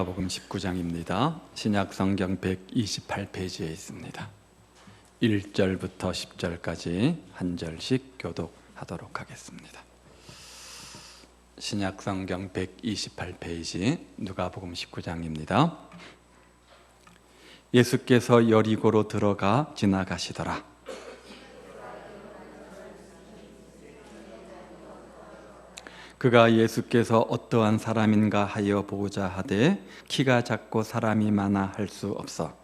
누가복음 19장입니다. 신약성경 128페이지에 있습니다. 1절부터 10절까지 한 절씩 교독하도록 하겠습니다. 신약성경 128페이지 누가복음 19장입니다. 예수께서 여리고로 들어가 지나가시더라. 그가 예수께서 어떠한 사람인가 하여 보고자 하되 키가 작고 사람이 많아 할 수 없어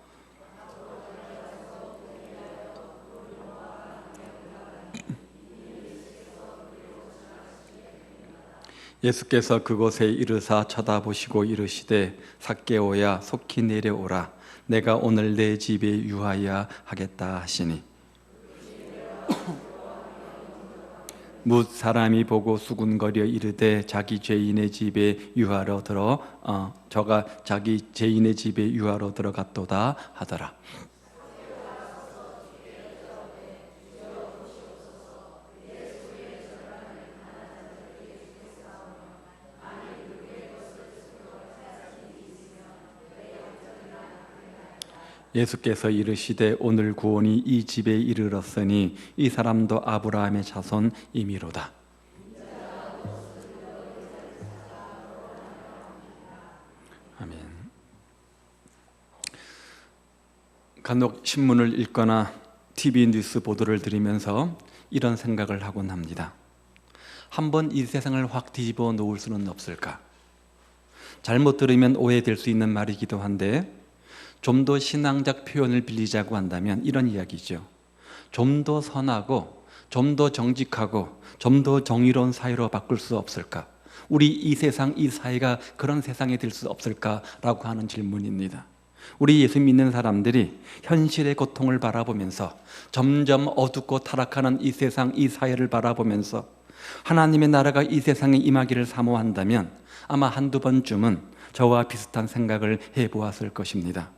예수께서 그곳에 이르사 쳐다보시고 이르시되 삭개오야 속히 내려오라 내가 오늘 내 집에 유하여 하겠다 하시니 뭇 사람이 보고 수군거려 이르되 자기 죄인의 집에 유하러 들어 저가 자기 죄인의 집에 유하러 들어갔도다 하더라. 예수께서 이르시되 오늘 구원이 이 집에 이르렀으니 이 사람도 아브라함의 자손이미로다. 아멘. 간혹 신문을 읽거나 TV 뉴스 보도를 들으면서 이런 생각을 하곤 합니다. 한번 이 세상을 확 뒤집어 놓을 수는 없을까? 잘못 들으면 오해될 수 있는 말이기도 한데 좀 더 신앙적 표현을 빌리자고 한다면 이런 이야기죠. 좀 더 선하고 좀 더 정직하고 좀 더 정의로운 사회로 바꿀 수 없을까? 우리 이 세상, 이 사회가 그런 세상이 될 수 없을까라고 하는 질문입니다. 우리 예수 믿는 사람들이 현실의 고통을 바라보면서 점점 어둡고 타락하는 이 세상, 이 사회를 바라보면서 하나님의 나라가 이 세상에 임하기를 사모한다면 아마 한두 번쯤은 저와 비슷한 생각을 해보았을 것입니다.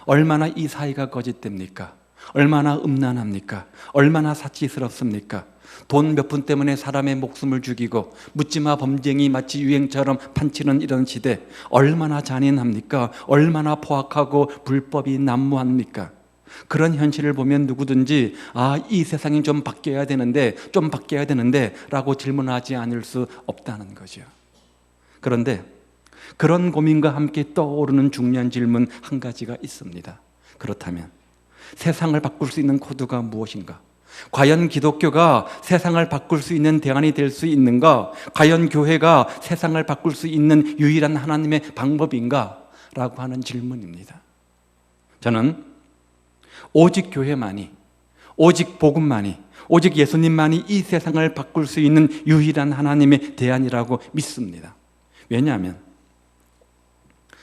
얼마나 이 사회가 거짓됩니까? 얼마나 음란합니까? 얼마나 사치스럽습니까? 돈 몇 푼 때문에 사람의 목숨을 죽이고 묻지마 범죄행위 마치 유행처럼 판치는 이런 시대 얼마나 잔인합니까? 얼마나 포악하고 불법이 난무합니까? 그런 현실을 보면 누구든지 이 세상이 좀 바뀌어야 되는데 라고 질문하지 않을 수 없다는 거죠. 그런데 그런 고민과 함께 떠오르는 중요한 질문 한 가지가 있습니다. 그렇다면 세상을 바꿀 수 있는 코드가 무엇인가? 과연 기독교가 세상을 바꿀 수 있는 대안이 될 수 있는가? 과연 교회가 세상을 바꿀 수 있는 유일한 하나님의 방법인가? 라고 하는 질문입니다. 저는 오직 교회만이, 오직 복음만이, 오직 예수님만이 이 세상을 바꿀 수 있는 유일한 하나님의 대안이라고 믿습니다. 왜냐하면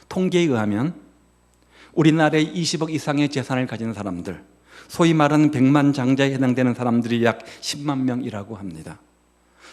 통계에 의하면 우리나라의 20억 이상의 재산을 가진 사람들, 소위 말하는 100만 장자에 해당되는 사람들이 약 10만 명이라고 합니다.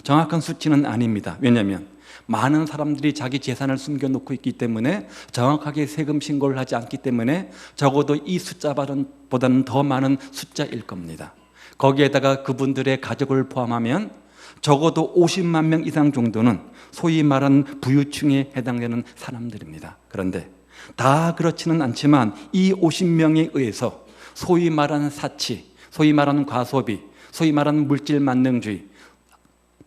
정확한 수치는 아닙니다. 왜냐하면 많은 사람들이 자기 재산을 숨겨놓고 있기 때문에 정확하게 세금 신고를 하지 않기 때문에 적어도 이 숫자보다는 더 많은 숫자일 겁니다. 거기에다가 그분들의 가족을 포함하면 적어도 50만 명 이상 정도는 소위 말하는 부유층에 해당되는 사람들입니다. 그런데 다 그렇지는 않지만 이 50명에 의해서 소위 말하는 사치, 소위 말하는 과소비, 소위 말하는 물질 만능주의,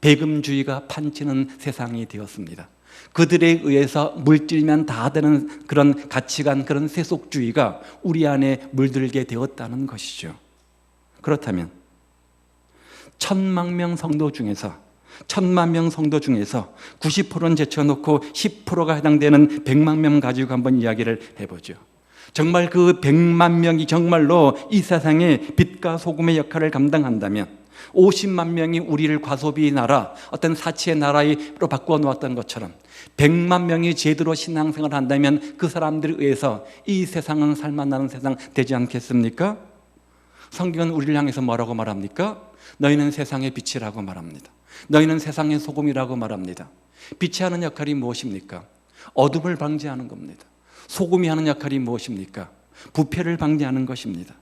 배금주의가 판치는 세상이 되었습니다. 그들에 의해서 물질면 다 되는 그런 가치관, 그런 세속주의가 우리 안에 물들게 되었다는 것이죠. 그렇다면 1,000만 명 성도 중에서 90%는 제쳐놓고 10%가 해당되는 100만 명 가지고 한번 이야기를 해보죠. 정말 그 100만 명이 정말로 이 세상에 빛과 소금의 역할을 감당한다면 50만 명이 우리를 과소비의 나라, 어떤 사치의 나라로 바꾸어 놓았던 것처럼 100만 명이 제대로 신앙생활을 한다면 그 사람들에 의해서 이 세상은 살만나는 세상 되지 않겠습니까? 성경은 우리를 향해서 뭐라고 말합니까? 너희는 세상의 빛이라고 말합니다. 너희는 세상의 소금이라고 말합니다. 빛이 하는 역할이 무엇입니까? 어둠을 방지하는 겁니다. 소금이 하는 역할이 무엇입니까? 부패를 방지하는 것입니다.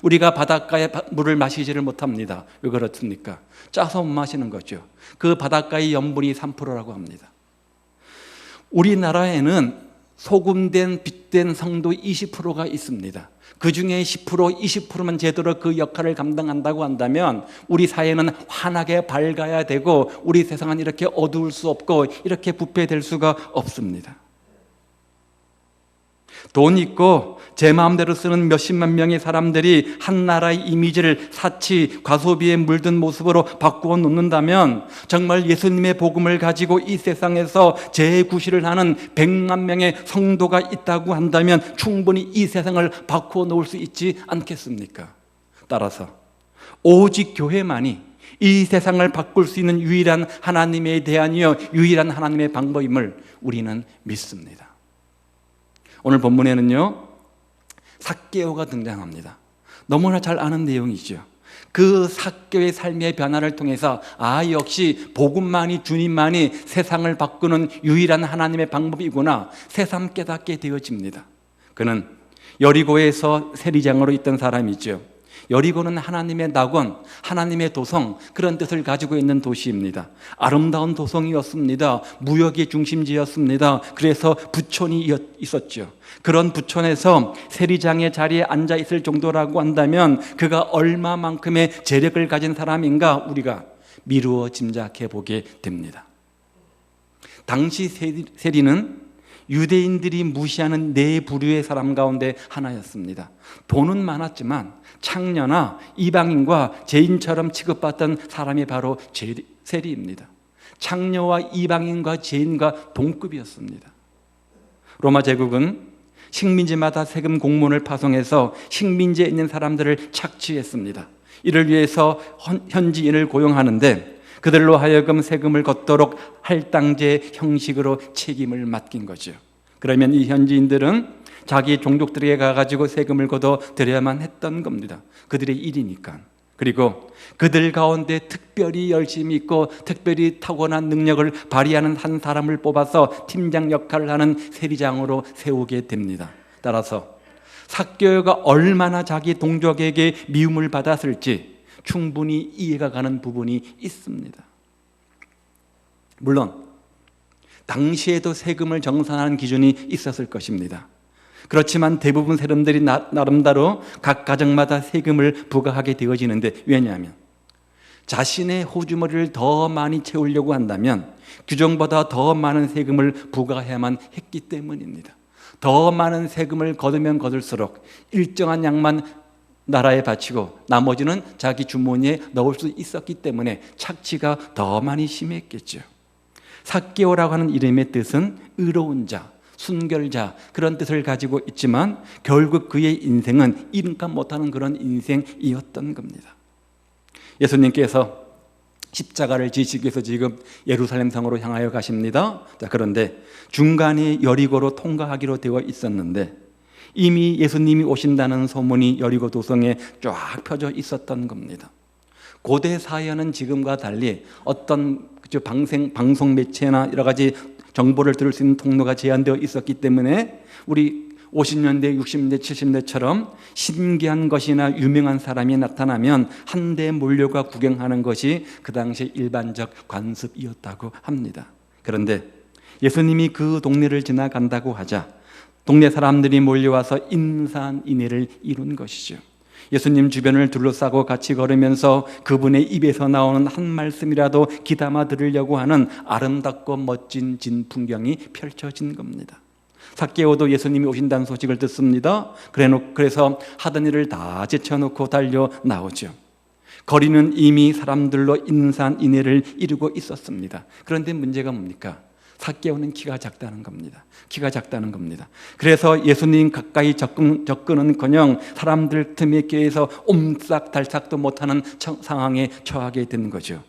우리가 바닷가의 물을 마시지를 못합니다. 왜 그렇습니까? 짜서 못 마시는 거죠. 그 바닷가의 염분이 3%라고 합니다. 우리나라에는 소금된 빛된 성도 20%가 있습니다. 그 중에 10%, 20%만 제대로 그 역할을 감당한다고 한다면 우리 사회는 환하게 밝아야 되고 우리 세상은 이렇게 어두울 수 없고 이렇게 부패될 수가 없습니다. 돈 있고 제 마음대로 쓰는 몇십만 명의 사람들이 한 나라의 이미지를 사치, 과소비에 물든 모습으로 바꾸어 놓는다면 정말 예수님의 복음을 가지고 이 세상에서 재구실을 하는 100만 명의 성도가 있다고 한다면 충분히 이 세상을 바꾸어 놓을 수 있지 않겠습니까? 따라서 오직 교회만이 이 세상을 바꿀 수 있는 유일한 하나님의 대안이요 유일한 하나님의 방법임을 우리는 믿습니다. 오늘 본문에는요 삭개오가 등장합니다. 너무나 잘 아는 내용이죠. 그 삭개오의 삶의 변화를 통해서 역시 복음만이 주님만이 세상을 바꾸는 유일한 하나님의 방법이구나 새삼 깨닫게 되어집니다. 그는 여리고에서 세리장으로 있던 사람이죠. 여리고는 하나님의 낙원, 하나님의 도성 그런 뜻을 가지고 있는 도시입니다. 아름다운 도성이었습니다. 무역의 중심지였습니다. 그래서 부촌이 있었죠. 그런 부촌에서 세리장의 자리에 앉아 있을 정도라고 한다면 그가 얼마만큼의 재력을 가진 사람인가 우리가 미루어 짐작해 보게 됩니다. 당시 세리는 유대인들이 무시하는 네 부류의 사람 가운데 하나였습니다. 돈은 많았지만 창녀나 이방인과 죄인처럼 취급받던 사람이 바로 세리입니다. 창녀와 이방인과 죄인과 동급이었습니다. 로마 제국은 식민지마다 세금 공문을 파송해서 식민지에 있는 사람들을 착취했습니다. 이를 위해서 현지인을 고용하는데 그들로 하여금 세금을 걷도록 할당제 형식으로 책임을 맡긴 거죠. 그러면 이 현지인들은 자기 종족들에게 가가지고 세금을 걷어 드려야만 했던 겁니다. 그들의 일이니까. 그리고 그들 가운데 특별히 열심히 있고 특별히 타고난 능력을 발휘하는 한 사람을 뽑아서 팀장 역할을 하는 세리장으로 세우게 됩니다. 따라서 삭개오가 얼마나 자기 동족에게 미움을 받았을지 충분히 이해가 가는 부분이 있습니다. 물론 당시에도 세금을 정산하는 기준이 있었을 것입니다. 그렇지만 대부분 사람들이 나름대로 각 가정마다 세금을 부과하게 되어지는데 왜냐하면 자신의 호주머니를 더 많이 채우려고 한다면 규정보다 더 많은 세금을 부과해야만 했기 때문입니다. 더 많은 세금을 거두면 거둘수록 일정한 양만 나라에 바치고 나머지는 자기 주머니에 넣을 수 있었기 때문에 착취가 더 많이 심했겠죠. 삭개오라고 하는 이름의 뜻은 의로운 자, 순결자 그런 뜻을 가지고 있지만 결국 그의 인생은 이름값 못하는 그런 인생이었던 겁니다. 예수님께서 십자가를 지시기 위해서 지금 예루살렘 성으로 향하여 가십니다. 그런데 중간에 여리고로 통과하기로 되어 있었는데 이미 예수님이 오신다는 소문이 여리고 도성에 쫙 펴져 있었던 겁니다. 고대 사회는 지금과 달리 어떤 방송 매체나 여러 가지 정보를 들을 수 있는 통로가 제한되어 있었기 때문에 우리 50년대, 60년대, 70년대처럼 신기한 것이나 유명한 사람이 나타나면 한데 몰려가 구경하는 것이 그 당시 일반적 관습이었다고 합니다. 그런데 예수님이 그 동네를 지나간다고 하자 동네 사람들이 몰려와서 인산인해를 이룬 것이죠. 예수님 주변을 둘러싸고 같이 걸으면서 그분의 입에서 나오는 한 말씀이라도 귀담아 들으려고 하는 아름답고 멋진 진풍경이 펼쳐진 겁니다. 삭개오도 예수님이 오신다는 소식을 듣습니다. 그래서 하던 일을 다 제쳐놓고 달려 나오죠. 거리는 이미 사람들로 인산인해를 이루고 있었습니다. 그런데 문제가 뭡니까? 삭개오는 키가 작다는 겁니다. 키가 작다는 겁니다. 그래서 예수님 가까이 접근은커녕 사람들 틈에 끼어서 옴싹달싹도 못하는 상황에 처하게 된 거죠.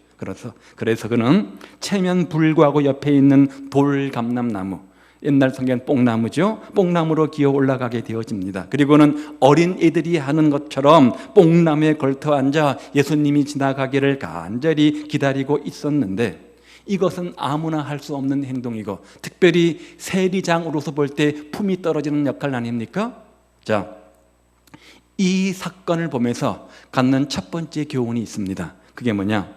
그래서 그는 체면 불구하고 옆에 있는 돌감람나무, 옛날 성경 뽕나무죠. 뽕나무로 기어 올라가게 되어집니다. 그리고는 어린 애들이 하는 것처럼 뽕나무에 걸터 앉아 예수님이 지나가기를 간절히 기다리고 있었는데 이것은 아무나 할 수 없는 행동이고 특별히 세리장으로서 볼 때 품이 떨어지는 역할 아닙니까? 자, 이 사건을 보면서 갖는 첫 번째 교훈이 있습니다. 그게 뭐냐?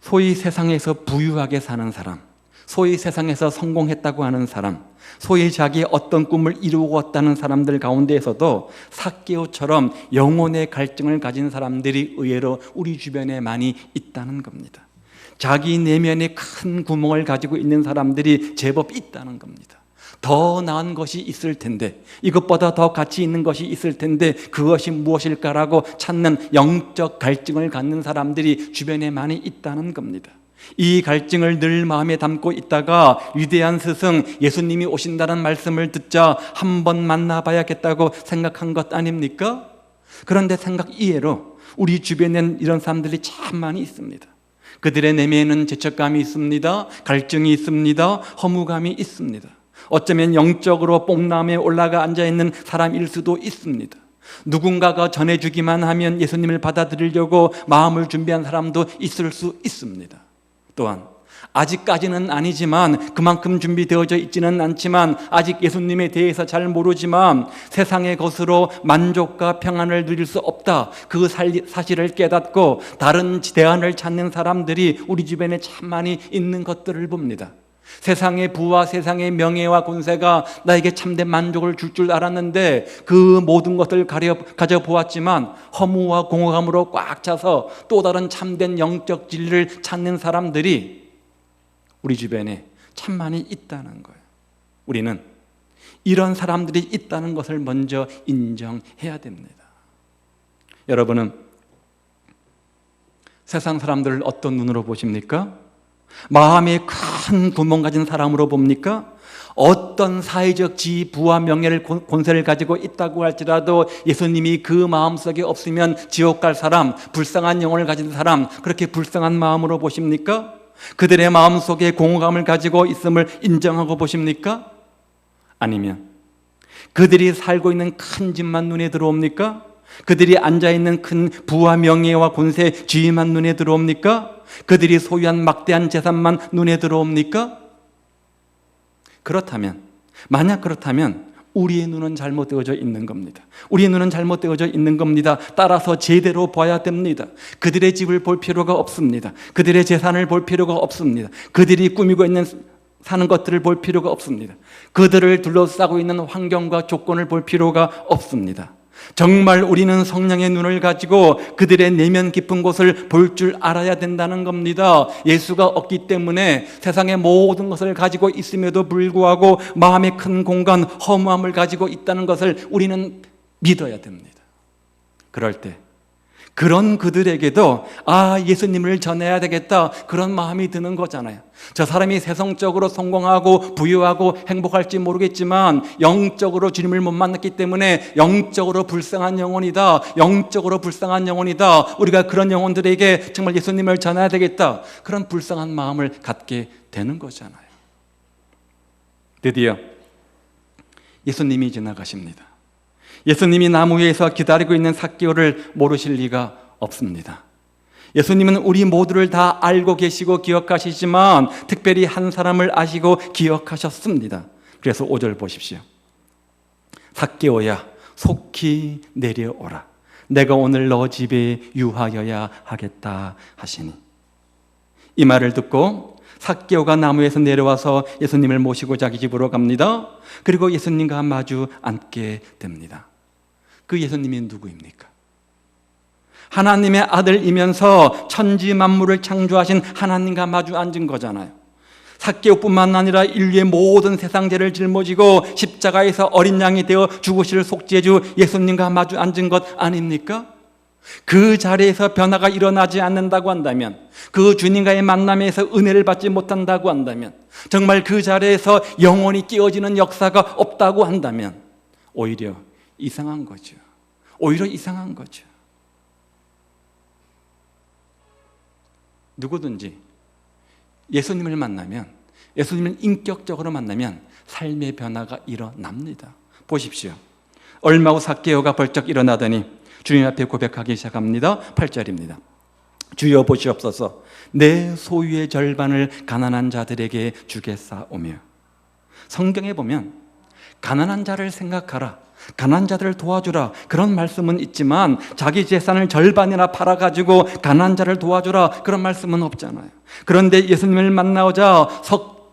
소위 세상에서 부유하게 사는 사람, 소위 세상에서 성공했다고 하는 사람, 소위 자기의 어떤 꿈을 이루었다는 사람들 가운데에서도 삭개오처럼 영혼의 갈증을 가진 사람들이 의외로 우리 주변에 많이 있다는 겁니다. 자기 내면에 큰 구멍을 가지고 있는 사람들이 제법 있다는 겁니다. 더 나은 것이 있을 텐데, 이것보다 더 가치 있는 것이 있을 텐데 그것이 무엇일까라고 찾는 영적 갈증을 갖는 사람들이 주변에 많이 있다는 겁니다. 이 갈증을 늘 마음에 담고 있다가 위대한 스승 예수님이 오신다는 말씀을 듣자 한번 만나봐야겠다고 생각한 것 아닙니까? 그런데 생각 이외로 우리 주변에는 이런 사람들이 참 많이 있습니다. 그들의 내면에는 죄책감이 있습니다. 갈증이 있습니다. 허무감이 있습니다. 어쩌면 영적으로 뽕나무에 올라가 앉아있는 사람일 수도 있습니다. 누군가가 전해주기만 하면 예수님을 받아들이려고 마음을 준비한 사람도 있을 수 있습니다. 또한 아직까지는 아니지만, 그만큼 준비되어져 있지는 않지만, 아직 예수님에 대해서 잘 모르지만 세상의 것으로 만족과 평안을 누릴 수 없다, 그 사실을 깨닫고 다른 대안을 찾는 사람들이 우리 주변에 참 많이 있는 것들을 봅니다. 세상의 부와 세상의 명예와 권세가 나에게 참된 만족을 줄 줄 알았는데 그 모든 것을 가져보았지만 허무와 공허감으로 꽉 차서 또 다른 참된 영적 진리를 찾는 사람들이 우리 주변에 참 많이 있다는 거예요. 우리는 이런 사람들이 있다는 것을 먼저 인정해야 됩니다. 여러분은 세상 사람들을 어떤 눈으로 보십니까? 마음에 큰 구멍 가진 사람으로 봅니까? 어떤 사회적 지위, 부와 명예를, 권세를 가지고 있다고 할지라도 예수님이 그 마음속에 없으면 지옥 갈 사람, 불쌍한 영혼을 가진 사람, 그렇게 불쌍한 마음으로 보십니까? 그들의 마음속에 공허감을 가지고 있음을 인정하고 보십니까? 아니면 그들이 살고 있는 큰 집만 눈에 들어옵니까? 그들이 앉아있는 큰 부와 명예와 권세, 지위만 눈에 들어옵니까? 그들이 소유한 막대한 재산만 눈에 들어옵니까? 만약 그렇다면 우리의 눈은 잘못되어져 있는 겁니다. 우리의 눈은 잘못되어져 있는 겁니다. 따라서 제대로 봐야 됩니다. 그들의 집을 볼 필요가 없습니다. 그들의 재산을 볼 필요가 없습니다. 그들이 꾸미고 있는 사는 것들을 볼 필요가 없습니다. 그들을 둘러싸고 있는 환경과 조건을 볼 필요가 없습니다. 정말 우리는 성령의 눈을 가지고 그들의 내면 깊은 곳을 볼 줄 알아야 된다는 겁니다. 예수가 없기 때문에 세상의 모든 것을 가지고 있음에도 불구하고 마음의 큰 공간, 허무함을 가지고 있다는 것을 우리는 믿어야 됩니다. 그럴 때 그런 그들에게도 예수님을 전해야 되겠다, 그런 마음이 드는 거잖아요. 저 사람이 세상적으로 성공하고 부유하고 행복할지 모르겠지만 영적으로 주님을 못 만났기 때문에 영적으로 불쌍한 영혼이다, 영적으로 불쌍한 영혼이다, 우리가 그런 영혼들에게 정말 예수님을 전해야 되겠다, 그런 불쌍한 마음을 갖게 되는 거잖아요. 드디어 예수님이 지나가십니다. 예수님이 나무 위에서 기다리고 있는 삭개오를 모르실 리가 없습니다. 예수님은 우리 모두를 다 알고 계시고 기억하시지만 특별히 한 사람을 아시고 기억하셨습니다. 그래서 5절 보십시오. 삭개오야, 속히 내려오라. 내가 오늘 너 집에 유하여야 하겠다 하시니. 이 말을 듣고 삭개오가 나무에서 내려와서 예수님을 모시고 자기 집으로 갑니다. 그리고 예수님과 마주 앉게 됩니다. 그 예수님이 누구입니까? 하나님의 아들이면서 천지 만물을 창조하신 하나님과 마주 앉은 거잖아요. 삭개오뿐만 아니라 인류의 모든 세상 죄를 짊어지고 십자가에서 어린 양이 되어 죽으실 속죄주 예수님과 마주 앉은 것 아닙니까? 그 자리에서 변화가 일어나지 않는다고 한다면, 그 주님과의 만남에서 은혜를 받지 못한다고 한다면, 정말 그 자리에서 영혼이 깨어지는 역사가 없다고 한다면 오히려 이상한 거죠. 오히려 이상한 거죠. 누구든지 예수님을 만나면, 예수님을 인격적으로 만나면 삶의 변화가 일어납니다. 보십시오. 얼마 후 삭개오가 벌쩍 일어나더니 주님 앞에 고백하기 시작합니다. 8절입니다. 주여 보시옵소서, 내 소유의 절반을 가난한 자들에게 주겠사오며. 성경에 보면 가난한 자를 생각하라, 가난한 자들을 도와주라, 그런 말씀은 있지만 자기 재산을 절반이나 팔아가지고 가난한 자를 도와주라, 그런 말씀은 없잖아요. 그런데 예수님을 만나오자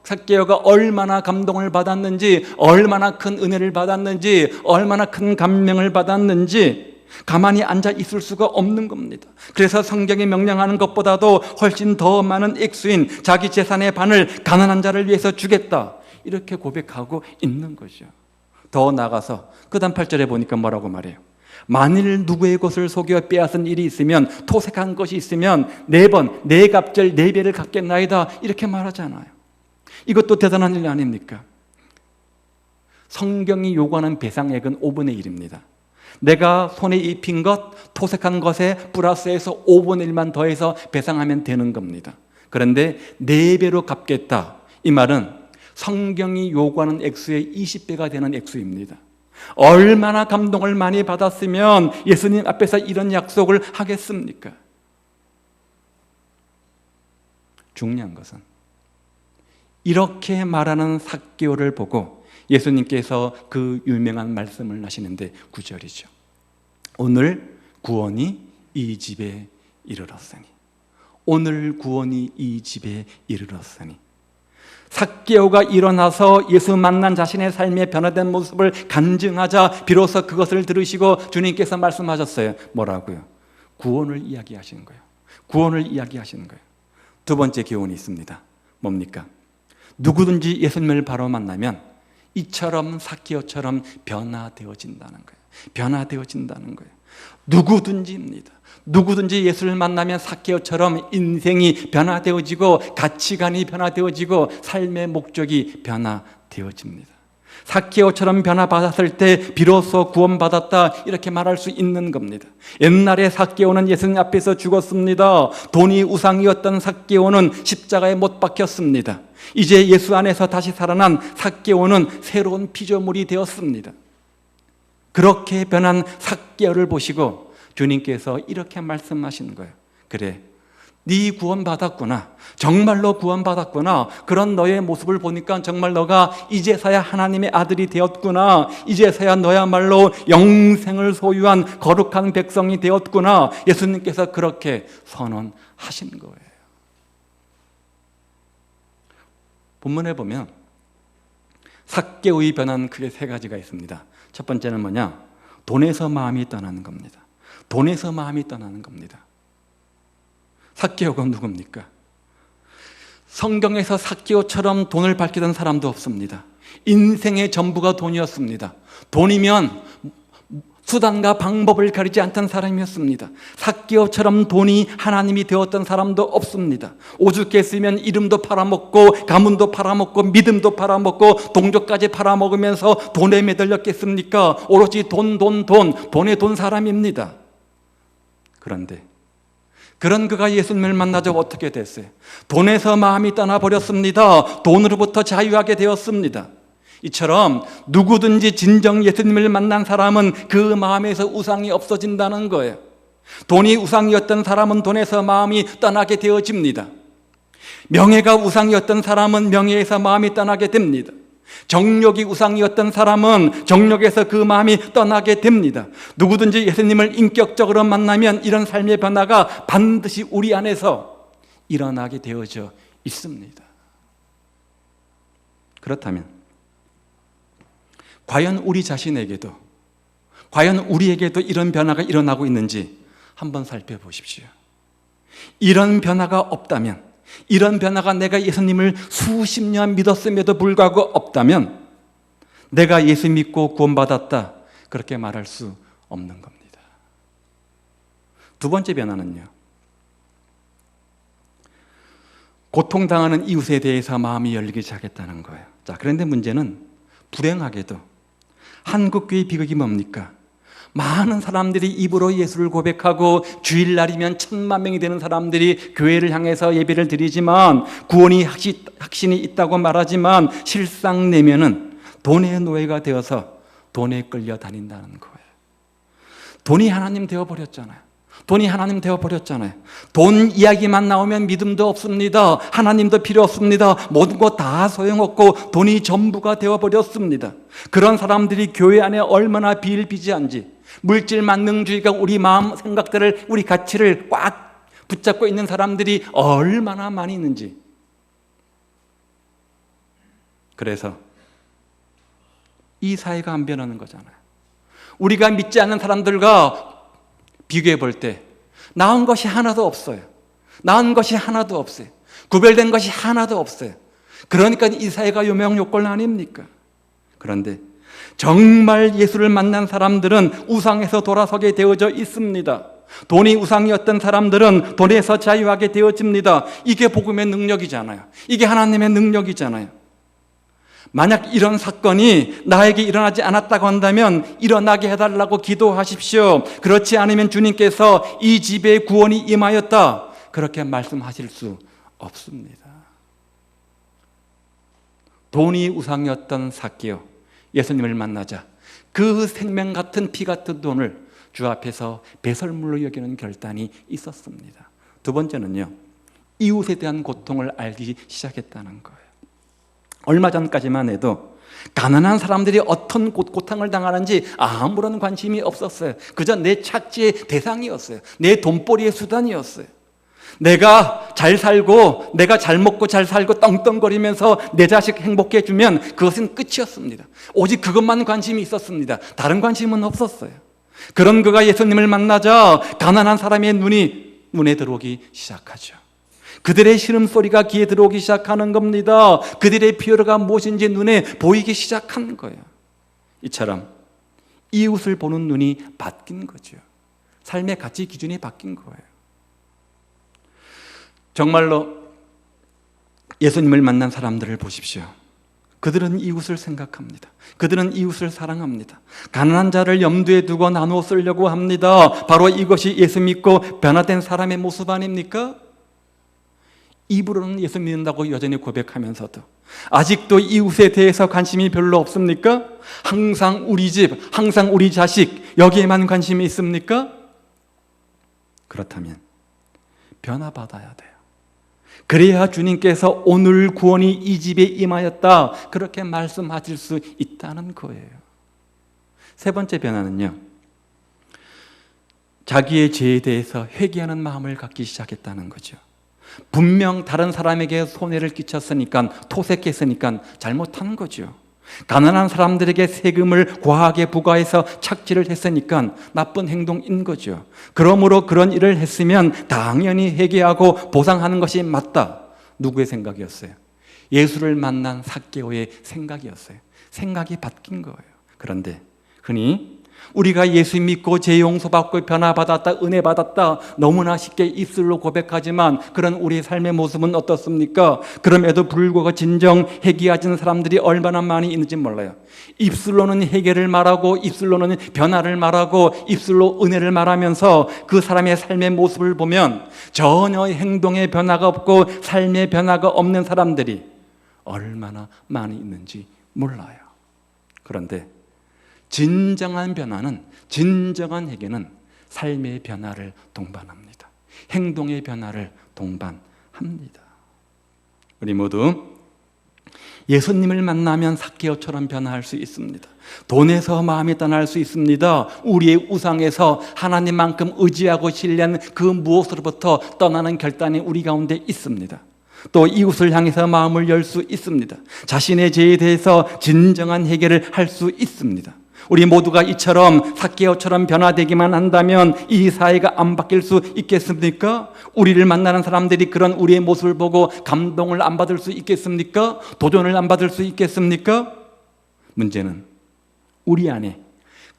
삭개오가 얼마나 감동을 받았는지, 얼마나 큰 은혜를 받았는지, 얼마나 큰 감명을 받았는지 가만히 앉아 있을 수가 없는 겁니다. 그래서 성경이 명령하는 것보다도 훨씬 더 많은 액수인 자기 재산의 반을 가난한 자를 위해서 주겠다, 이렇게 고백하고 있는 거죠. 더 나아가서 그 다음 8절에 보니까 뭐라고 말해요? 만일 누구의 것을 속여 빼앗은 일이 있으면, 토색한 것이 있으면 4번, 4갑절 4배를 갚겠나이다, 이렇게 말하잖아요. 이것도 대단한 일 아닙니까? 성경이 요구하는 배상액은 5분의 1입니다. 내가 손에 입힌 것, 토색한 것에 플러스해서 5분의 1만 더해서 배상하면 되는 겁니다. 그런데 4배로 갚겠다, 이 말은 성경이 요구하는 액수의 20배가 되는 액수입니다. 얼마나 감동을 많이 받았으면 예수님 앞에서 이런 약속을 하겠습니까? 중요한 것은 이렇게 말하는 삭개오를 보고 예수님께서 그 유명한 말씀을 하시는데 9절이죠. 오늘 구원이 이 집에 이르렀으니, 오늘 구원이 이 집에 이르렀으니. 삭개오가 일어나서 예수 만난 자신의 삶의 변화된 모습을 간증하자 비로소 그것을 들으시고 주님께서 말씀하셨어요. 뭐라고요? 구원을 이야기하시는 거예요. 구원을 이야기하시는 거예요. 두 번째 교훈이 있습니다. 뭡니까? 누구든지 예수님을 바로 만나면 이처럼 삭개오처럼 변화되어진다는 거예요. 변화되어진다는 거예요. 누구든지입니다. 누구든지 예수를 만나면 삭개오처럼 인생이 변화되어지고 가치관이 변화되어지고 삶의 목적이 변화되어집니다. 삭개오처럼 변화받았을 때 비로소 구원받았다, 이렇게 말할 수 있는 겁니다. 옛날에 삭개오는 예수님 앞에서 죽었습니다. 돈이 우상이었던 삭개오는 십자가에 못 박혔습니다. 이제 예수 안에서 다시 살아난 삭개오는 새로운 피조물이 되었습니다. 그렇게 변한 삭개오를 보시고 주님께서 이렇게 말씀하시는 거예요. 그래, 네 구원받았구나, 정말로 구원받았구나, 그런 너의 모습을 보니까 정말 너가 이제서야 하나님의 아들이 되었구나, 이제서야 너야말로 영생을 소유한 거룩한 백성이 되었구나, 예수님께서 그렇게 선언하신 거예요. 본문에 보면 삭개오의 변화는 크게 3가지가 있습니다. 첫 번째는 뭐냐? 돈에서 마음이 떠나는 겁니다. 돈에서 마음이 떠나는 겁니다. 삭개오가 누굽니까? 성경에서 삭개오처럼 돈을 밝히던 사람도 없습니다. 인생의 전부가 돈이었습니다. 돈이면 수단과 방법을 가리지 않던 사람이었습니다. 삭개오처럼 돈이 하나님이 되었던 사람도 없습니다. 오죽했으면 이름도 팔아먹고 가문도 팔아먹고 믿음도 팔아먹고 동족까지 팔아먹으면서 돈에 매달렸겠습니까? 오로지 돈에 돈 사람입니다. 그런데 그런 그가 예수님을 만나자 어떻게 됐어요? 돈에서 마음이 떠나버렸습니다. 돈으로부터 자유하게 되었습니다. 이처럼 누구든지 진정 예수님을 만난 사람은 그 마음에서 우상이 없어진다는 거예요. 돈이 우상이었던 사람은 돈에서 마음이 떠나게 되어집니다. 명예가 우상이었던 사람은 명예에서 마음이 떠나게 됩니다. 정욕이 우상이었던 사람은 정욕에서 그 마음이 떠나게 됩니다. 누구든지 예수님을 인격적으로 만나면 이런 삶의 변화가 반드시 우리 안에서 일어나게 되어져 있습니다. 그렇다면 과연 우리 자신에게도, 과연 우리에게도 이런 변화가 일어나고 있는지 한번 살펴보십시오. 이런 변화가 없다면, 이런 변화가 내가 예수님을 수십 년 믿었음에도 불구하고 없다면 내가 예수 믿고 구원받았다, 그렇게 말할 수 없는 겁니다. 두 번째 변화는요, 고통당하는 이웃에 대해서 마음이 열리기 시작했다는 거예요. 자, 그런데 문제는 불행하게도 한국교회 비극이 뭡니까? 많은 사람들이 입으로 예수를 고백하고 주일날이면 10,000,000명이 되는 사람들이 교회를 향해서 예배를 드리지만 구원이 확신이 있다고 말하지만 실상 내면은 돈의 노예가 되어서 돈에 끌려다닌다는 거예요. 돈이 하나님 되어버렸잖아요. 돈이 하나님 되어버렸잖아요. 돈 이야기만 나오면 믿음도 없습니다. 하나님도 필요 없습니다. 모든 것 다 소용없고 돈이 전부가 되어버렸습니다. 그런 사람들이 교회 안에 얼마나 비일비재한지, 물질 만능주의가 우리 마음 생각들을, 우리 가치를 꽉 붙잡고 있는 사람들이 얼마나 많이 있는지. 그래서 이 사회가 안 변하는 거잖아요. 우리가 믿지 않는 사람들과 비교해 볼 때 나은 것이 하나도 없어요. 나은 것이 하나도 없어요. 구별된 것이 하나도 없어요. 그러니까 이 사회가 요명요권 아닙니까? 그런데 정말 예수를 만난 사람들은 우상에서 돌아서게 되어져 있습니다. 돈이 우상이었던 사람들은 돈에서 자유하게 되어집니다. 이게 복음의 능력이잖아요. 이게 하나님의 능력이잖아요. 만약 이런 사건이 나에게 일어나지 않았다고 한다면 일어나게 해달라고 기도하십시오. 그렇지 않으면 주님께서 이 집에 구원이 임하였다, 그렇게 말씀하실 수 없습니다. 돈이 우상이었던 삭개오, 예수님을 만나자 그 생명 같은 피 같은 돈을 주 앞에서 배설물로 여기는 결단이 있었습니다. 두 번째는요, 이웃에 대한 고통을 알기 시작했다는 거예요. 얼마 전까지만 해도 가난한 사람들이 어떤 고통을 당하는지 아무런 관심이 없었어요. 그저 내 착지의 대상이었어요. 내 돈벌이의 수단이었어요. 내가 잘 살고 내가 잘 먹고 잘 살고 떵떵거리면서 내 자식 행복해 주면 그것은 끝이었습니다. 오직 그것만 관심이 있었습니다. 다른 관심은 없었어요. 그런 그가 예수님을 만나자 가난한 사람의 눈에 들어오기 시작하죠. 그들의 신음소리가 귀에 들어오기 시작하는 겁니다. 그들의 필요가 무엇인지 눈에 보이기 시작한 거예요. 이처럼 이웃을 보는 눈이 바뀐 거죠. 삶의 가치 기준이 바뀐 거예요. 정말로 예수님을 만난 사람들을 보십시오. 그들은 이웃을 생각합니다. 그들은 이웃을 사랑합니다. 가난한 자를 염두에 두고 나누어 쓰려고 합니다. 바로 이것이 예수 믿고 변화된 사람의 모습 아닙니까? 입으로는 예수 믿는다고 여전히 고백하면서도 아직도 이웃에 대해서 관심이 별로 없습니까? 항상 우리 집, 항상 우리 자식, 여기에만 관심이 있습니까? 그렇다면 변화받아야 돼요. 그래야 주님께서 오늘 구원이 이 집에 임하였다, 그렇게 말씀하실 수 있다는 거예요. 세 번째 변화는요, 자기의 죄에 대해서 회개하는 마음을 갖기 시작했다는 거죠. 분명 다른 사람에게 손해를 끼쳤으니까, 토색했으니까 잘못한 거죠. 가난한 사람들에게 세금을 과하게 부과해서 착취를 했으니까 나쁜 행동인 거죠. 그러므로 그런 일을 했으면 당연히 회개하고 보상하는 것이 맞다. 누구의 생각이었어요? 예수를 만난 삭개오의 생각이었어요. 생각이 바뀐 거예요. 그런데 흔히 우리가 예수 믿고 죄 용서받고 변화받았다, 은혜 받았다, 너무나 쉽게 입술로 고백하지만 그런 우리의 삶의 모습은 어떻습니까? 그럼에도 불구하고 진정 회개하는 사람들이 얼마나 많이 있는지 몰라요. 입술로는 회개를 말하고 입술로는 변화를 말하고 입술로 은혜를 말하면서 그 사람의 삶의 모습을 보면 전혀 행동의 변화가 없고 삶의 변화가 없는 사람들이 얼마나 많이 있는지 몰라요. 그런데 진정한 변화는, 진정한 회개는 삶의 변화를 동반합니다. 행동의 변화를 동반합니다. 우리 모두 예수님을 만나면 삭개오처럼 변화할 수 있습니다. 돈에서 마음이 떠날 수 있습니다. 우리의 우상에서 하나님만큼 의지하고 신뢰하는 그 무엇으로부터 떠나는 결단이 우리 가운데 있습니다. 또 이웃을 향해서 마음을 열 수 있습니다. 자신의 죄에 대해서 진정한 해결을 할 수 있습니다. 우리 모두가 이처럼 삭개오처럼 변화되기만 한다면 이 사회가 안 바뀔 수 있겠습니까? 우리를 만나는 사람들이 그런 우리의 모습을 보고 감동을 안 받을 수 있겠습니까? 도전을 안 받을 수 있겠습니까? 문제는 우리 안에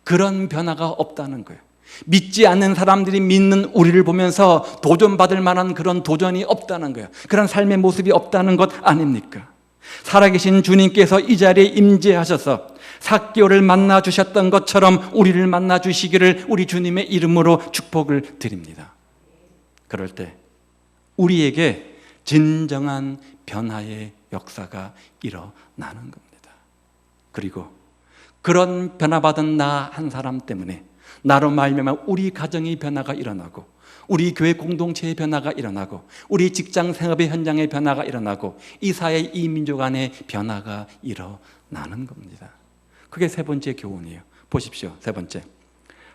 그런 변화가 없다는 거예요. 믿지 않는 사람들이 믿는 우리를 보면서 도전받을 만한 그런 도전이 없다는 거예요. 그런 삶의 모습이 없다는 것 아닙니까? 살아계신 주님께서 이 자리에 임재하셔서 삭개오를 만나 주셨던 것처럼 우리를 만나 주시기를 우리 주님의 이름으로 축복을 드립니다. 그럴 때 우리에게 진정한 변화의 역사가 일어나는 겁니다. 그리고 그런 변화받은 나 한 사람 때문에 나로 말미암아 우리 가정의 변화가 일어나고 우리 교회 공동체의 변화가 일어나고 우리 직장 생업의 현장의 변화가 일어나고 이 사회 이 민족 안에 변화가 일어나는 겁니다. 그게 세 번째 교훈이에요. 보십시오. 세 번째,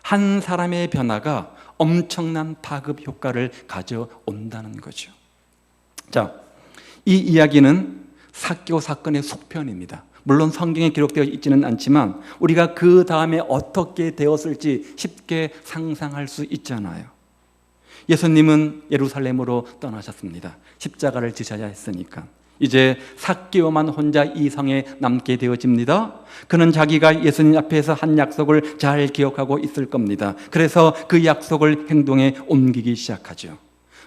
한 사람의 변화가 엄청난 파급 효과를 가져온다는 거죠. 자, 이 이야기는 삭개오 사건의 속편입니다. 물론 성경에 기록되어 있지는 않지만 우리가 그 다음에 어떻게 되었을지 쉽게 상상할 수 있잖아요. 예수님은 예루살렘으로 떠나셨습니다. 십자가를 지셔야 했으니까. 이제 삭개오만 혼자 이 성에 남게 되어집니다. 그는 자기가 예수님 앞에서 한 약속을 잘 기억하고 있을 겁니다. 그래서 그 약속을 행동에 옮기기 시작하죠.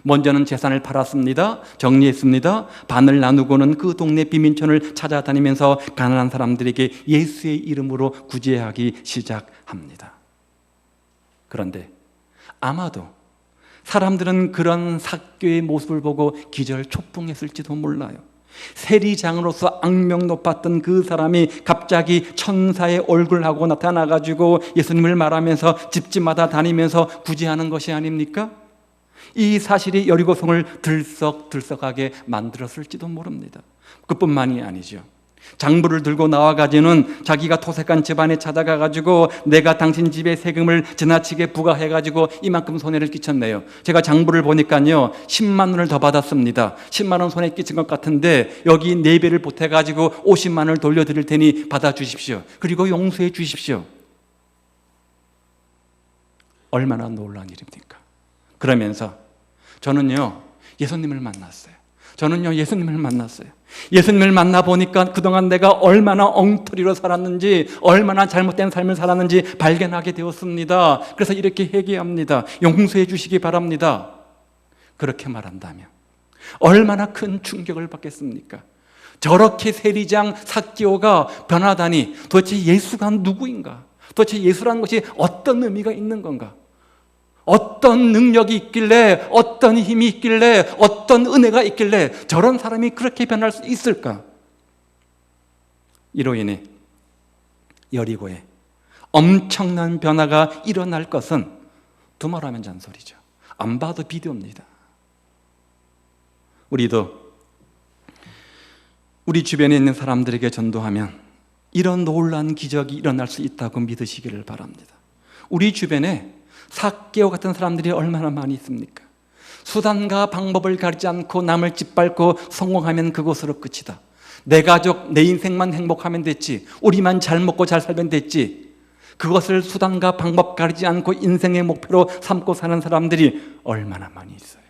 먼저는 재산을 팔았습니다. 정리했습니다. 반을 나누고는 그 동네 빈민촌을 찾아다니면서 가난한 사람들에게 예수의 이름으로 구제하기 시작합니다. 그런데 아마도 사람들은 그런 삭개오의 모습을 보고 기절초풍했을지도 몰라요. 세리장으로서 악명 높았던 그 사람이 갑자기 천사의 얼굴하고 나타나가지고 예수님을 말하면서 집집마다 다니면서 구제하는 것이 아닙니까? 이 사실이 여리고성을 들썩들썩하게 만들었을지도 모릅니다. 그뿐만이 아니죠. 장부를 들고 나와가지고는 자기가 토색한 집안에 찾아가가지고 내가 당신 집에 세금을 지나치게 부과해가지고 이만큼 손해를 끼쳤네요. 제가 장부를 보니까요 10만 원을 더 받았습니다. 10만 원 손해 끼친 것 같은데 여기 4배를 보태가지고 50만 원을 돌려드릴 테니 받아주십시오. 그리고 용서해 주십시오. 얼마나 놀라운 일입니까? 그러면서 저는요 예수님을 만났어요. 예수님을 만나보니까 그동안 내가 얼마나 엉터리로 살았는지, 얼마나 잘못된 삶을 살았는지 발견하게 되었습니다. 그래서 이렇게 회개합니다. 용서해 주시기 바랍니다. 그렇게 말한다면 얼마나 큰 충격을 받겠습니까? 저렇게 세리장 삭개오가 변하다니 도대체 예수가 누구인가? 도대체 예수라는 것이 어떤 의미가 있는 건가? 어떤 능력이 있길래, 어떤 힘이 있길래, 어떤 은혜가 있길래 저런 사람이 그렇게 변할 수 있을까? 이로 인해 여리고에 엄청난 변화가 일어날 것은 두말하면 잔소리죠. 안 봐도 비디오입니다. 우리도 우리 주변에 있는 사람들에게 전도하면 이런 놀라운 기적이 일어날 수 있다고 믿으시기를 바랍니다. 우리 주변에 삭개오 같은 사람들이 얼마나 많이 있습니까? 수단과 방법을 가리지 않고 남을 짓밟고 성공하면 그것으로 끝이다. 내 가족, 내 인생만 행복하면 됐지. 우리만 잘 먹고 잘 살면 됐지. 그것을 수단과 방법 가리지 않고 인생의 목표로 삼고 사는 사람들이 얼마나 많이 있어요.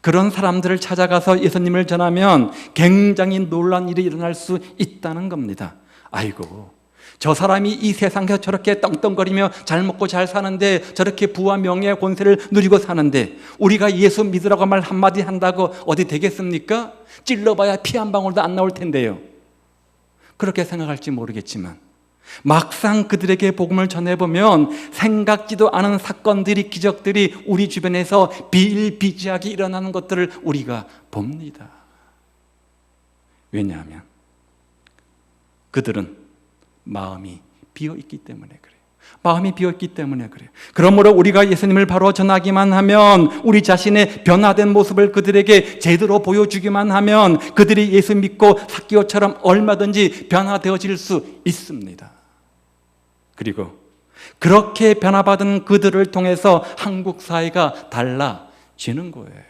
그런 사람들을 찾아가서 예수님을 전하면 굉장히 놀라운 일이 일어날 수 있다는 겁니다. 아이고, 저 사람이 이 세상에서 저렇게 떵떵거리며 잘 먹고 잘 사는데, 저렇게 부와 명예 권세를 누리고 사는데 우리가 예수 믿으라고 말 한마디 한다고 어디 되겠습니까? 찔러봐야 피 한 방울도 안 나올 텐데요. 그렇게 생각할지 모르겠지만 막상 그들에게 복음을 전해보면 생각지도 않은 사건들이, 기적들이 우리 주변에서 비일비재하게 일어나는 것들을 우리가 봅니다. 왜냐하면 그들은 마음이 비어있기 때문에 그래요. 마음이 비어있기 때문에 그래요. 그러므로 우리가 예수님을 바로 전하기만 하면, 우리 자신의 변화된 모습을 그들에게 제대로 보여주기만 하면 그들이 예수 믿고 삭개오처럼 얼마든지 변화되어질 수 있습니다. 그리고 그렇게 변화받은 그들을 통해서 한국 사회가 달라지는 거예요.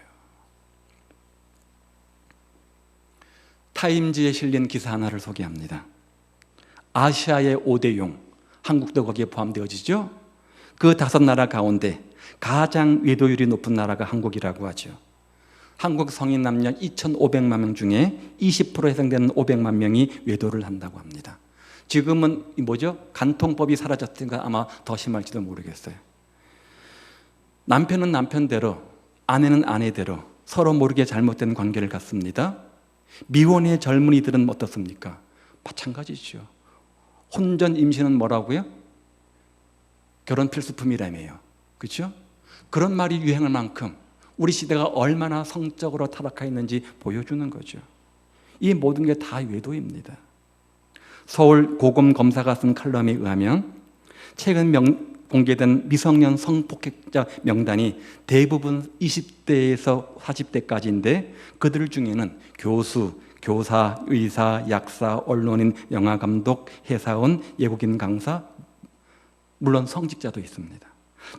타임지에 실린 기사 하나를 소개합니다. 아시아의 5대 용, 한국도 거기에 포함되어지죠. 그 5나라 가운데 가장 외도율이 높은 나라가 한국이라고 하죠. 한국 성인 남녀 2,500만 명 중에 20% 해당되는 500만 명이 외도를 한다고 합니다. 지금은 간통법이 사라졌으니까 아마 더 심할지도 모르겠어요. 남편은 남편대로, 아내는 아내대로 서로 모르게 잘못된 관계를 갖습니다. 미혼의 젊은이들은 어떻습니까? 마찬가지죠. 혼전 임신은 뭐라고요? 결혼 필수품이라며요. 그렇죠? 그런 말이 유행할 만큼 우리 시대가 얼마나 성적으로 타락했는지 보여주는 거죠. 이 모든 게 다 외도입니다. 서울 고검 검사가 쓴 칼럼에 의하면 최근 공개된 미성년 성폭행자 명단이 대부분 20대에서 40대까지인데 그들 중에는 교수, 교사, 의사, 약사, 언론인, 영화감독, 회사원, 외국인 강사, 물론 성직자도 있습니다.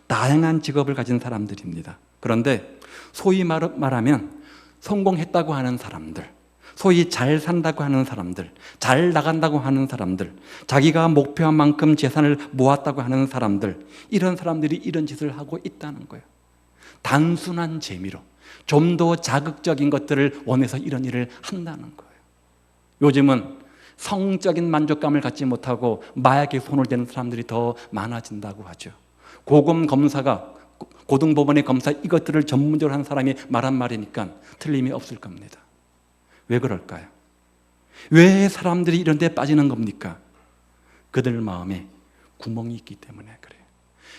다양한 직업을 가진 사람들입니다. 그런데 소위 말하면 성공했다고 하는 사람들, 소위 잘 산다고 하는 사람들, 잘 나간다고 하는 사람들, 자기가 목표한 만큼 재산을 모았다고 하는 사람들, 이런 사람들이 이런 짓을 하고 있다는 거예요. 단순한 재미로 좀 더 자극적인 것들을 원해서 이런 일을 한다는 거예요. 요즘은 성적인 만족감을 갖지 못하고 마약에 손을 대는 사람들이 더 많아진다고 하죠. 고검 검사가, 고등법원의 검사, 이것들을 전문적으로 하는 사람이 말한 말이니까 틀림이 없을 겁니다. 왜 그럴까요? 왜 사람들이 이런 데 빠지는 겁니까? 그들 마음에 구멍이 있기 때문에 그래요.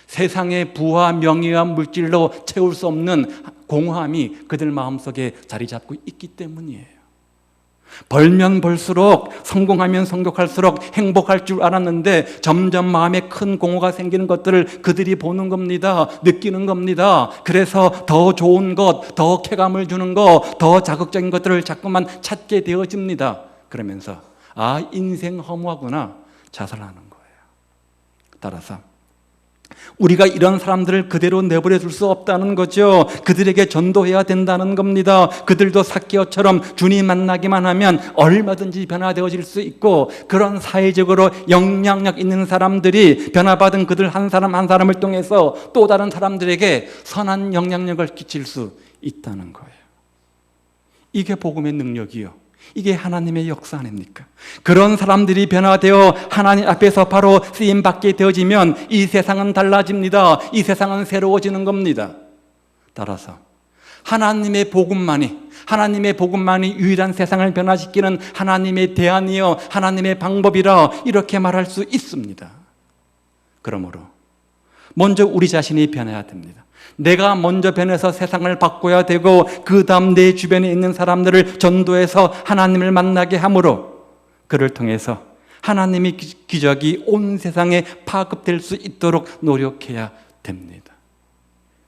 세상의 부와 명예와 물질로 채울 수 없는 공허함이 그들 마음속에 자리 잡고 있기 때문이에요. 벌면 벌수록, 성공하면 성공할수록 행복할 줄 알았는데 점점 마음에 큰 공허가 생기는 것들을 그들이 보는 겁니다. 느끼는 겁니다. 그래서 더 좋은 것, 더 쾌감을 주는 것, 더 자극적인 것들을 자꾸만 찾게 되어집니다. 그러면서 아, 인생 허무하구나, 자살하는 거예요. 따라서 우리가 이런 사람들을 그대로 내버려 둘 수 없다는 거죠. 그들에게 전도해야 된다는 겁니다. 그들도 삭개오처럼 주님 만나기만 하면 얼마든지 변화되어질 수 있고, 그런 사회적으로 영향력 있는 사람들이 변화받은 그들 한 사람 한 사람을 통해서 또 다른 사람들에게 선한 영향력을 끼칠 수 있다는 거예요. 이게 복음의 능력이요, 이게 하나님의 역사 아닙니까? 그런 사람들이 변화되어 하나님 앞에서 바로 쓰임받게 되어지면 이 세상은 달라집니다. 이 세상은 새로워지는 겁니다. 따라서 하나님의 복음만이 유일한 세상을 변화시키는 하나님의 대안이요, 하나님의 방법이라 이렇게 말할 수 있습니다. 그러므로 먼저 우리 자신이 변해야 됩니다. 내가 먼저 변해서 세상을 바꿔야 되고, 그 다음 내 주변에 있는 사람들을 전도해서 하나님을 만나게 함으로 그를 통해서 하나님의 기적이 온 세상에 파급될 수 있도록 노력해야 됩니다.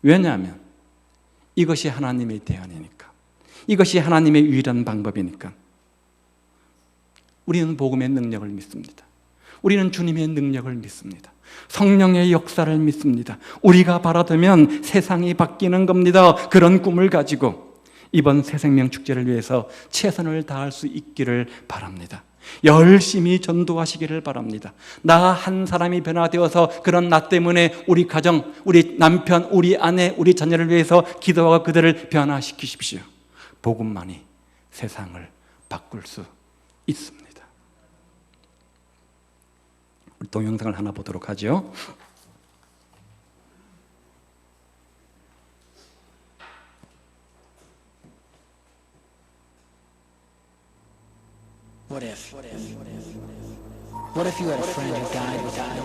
왜냐하면 이것이 하나님의 대안이니까, 이것이 하나님의 유일한 방법이니까. 우리는 복음의 능력을 믿습니다. 우리는 주님의 능력을 믿습니다. 성령의 역사를 믿습니다. 우리가 바라보면 세상이 바뀌는 겁니다. 그런 꿈을 가지고 이번 새생명 축제를 위해서 최선을 다할 수 있기를 바랍니다. 열심히 전도하시기를 바랍니다. 나 한 사람이 변화되어서 그런 나 때문에 우리 가정, 우리 남편, 우리 아내, 우리 자녀를 위해서 기도하고 그들을 변화시키십시오. 복음만이 세상을 바꿀 수 있습니다. 동영상을 하나 보도록 하죠. What if you had a friend who died without